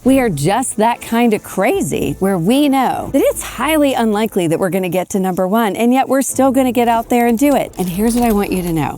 We are just that kind of crazy where we know that it's highly unlikely that we're going to get to number one, and yet we're still going to get out there and do it. And here's what I want you to know.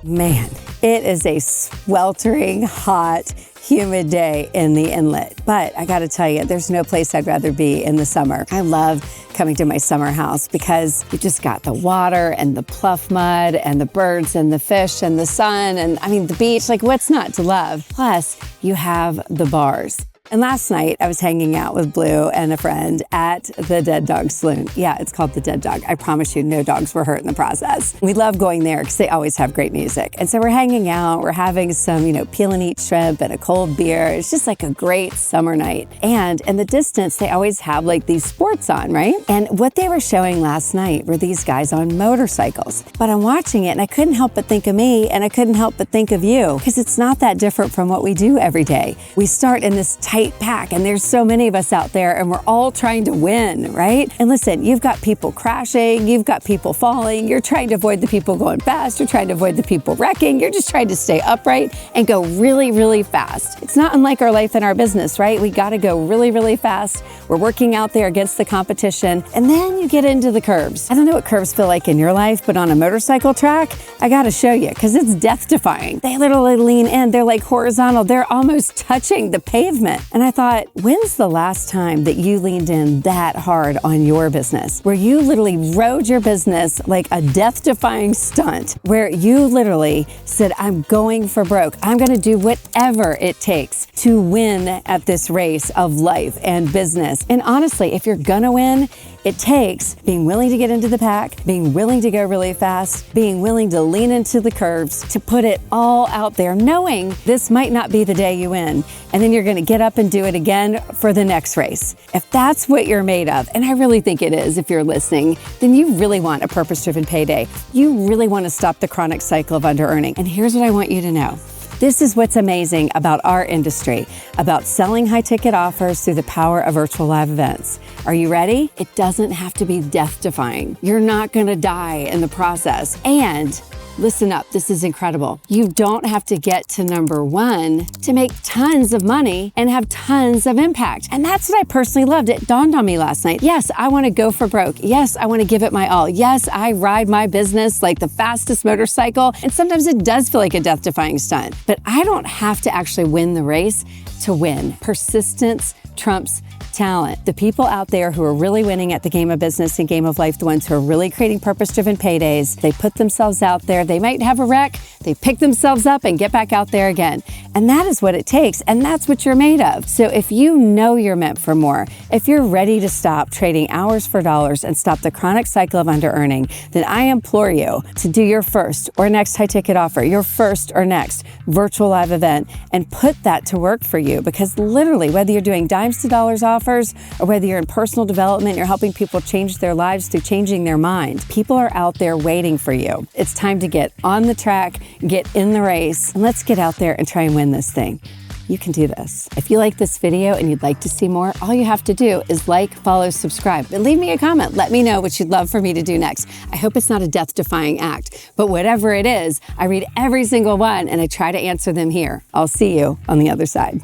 Man, it is a sweltering hot, humid day in the inlet. But I gotta tell you, there's no place I'd rather be in the summer. I love coming to my summer house because you just got the water and the pluff mud and the birds and the fish and the sun and the beach, like what's not to love? Plus, you have the bars. And last night, I was hanging out with Blue and a friend at the Dead Dog Saloon. Yeah, it's called the Dead Dog. I promise you, no dogs were hurt in the process. We love going there because they always have great music. And so we're hanging out, we're having some, peel and eat shrimp and a cold beer. It's just like a great summer night. And in the distance, they always have like these sports on, right? And what they were showing last night were these guys on motorcycles. But I'm watching it and I couldn't help but think of me and I couldn't help but think of you because it's not that different from what we do every day. We start in this tight pack and there's so many of us out there and we're all trying to win, right? And listen, you've got people crashing, you've got people falling, you're trying to avoid the people going fast, you're trying to avoid the people wrecking, you're just trying to stay upright and go really, really fast. It's not unlike our life and our business, right? We gotta go really, really fast. We're working out there against the competition and then you get into the curves. I don't know what curves feel like in your life, but on a motorcycle track, I gotta show you because it's death-defying. They literally lean in, they're like horizontal, they're almost touching the pavement. And I thought, when's the last time that you leaned in that hard on your business? Where you literally rode your business like a death-defying stunt, where you literally said, I'm going for broke. I'm gonna do whatever it takes to win at this race of life and business. And honestly, if you're gonna win, it takes being willing to get into the pack, being willing to go really fast, being willing to lean into the curves, to put it all out there, knowing this might not be the day you win. And then you're gonna get up and do it again for the next race. If that's what you're made of, and I really think it is if you're listening, then you really want a purpose-driven payday. You really wanna stop the chronic cycle of under-earning. And here's what I want you to know. This is what's amazing about our industry, about selling high-ticket offers through the power of virtual live events. Are you ready? It doesn't have to be death-defying. You're not gonna die in the process. And listen up, this is incredible. You don't have to get to number one to make tons of money and have tons of impact. And that's what I personally loved. It dawned on me last night. Yes, I want to go for broke. Yes, I want to give it my all. Yes, I ride my business like the fastest motorcycle. And sometimes it does feel like a death-defying stunt. But I don't have to actually win the race to win. Persistence trumps talent. The people out there who are really winning at the game of business and game of life, the ones who are really creating purpose-driven paydays, they put themselves out there. They might have a wreck. They pick themselves up and get back out there again. And that is what it takes. And that's what you're made of. So if you know you're meant for more, if you're ready to stop trading hours for dollars and stop the chronic cycle of under-earning, then I implore you to do your first or next high-ticket offer, your first or next virtual live event, and put that to work for you. Because literally, whether you're doing dimes to dollars offers or whether you're in personal development, you're helping people change their lives through changing their mind, people are out there waiting for you. It's time to get on the track, get in the race, and let's get out there and try and win this thing. You can do this. If you like this video and you'd like to see more, all you have to do is like, follow, subscribe, and leave me a comment. Let me know what you'd love for me to do next. I hope it's not a death-defying act, but whatever it is, I read every single one and I try to answer them here. I'll see you on the other side.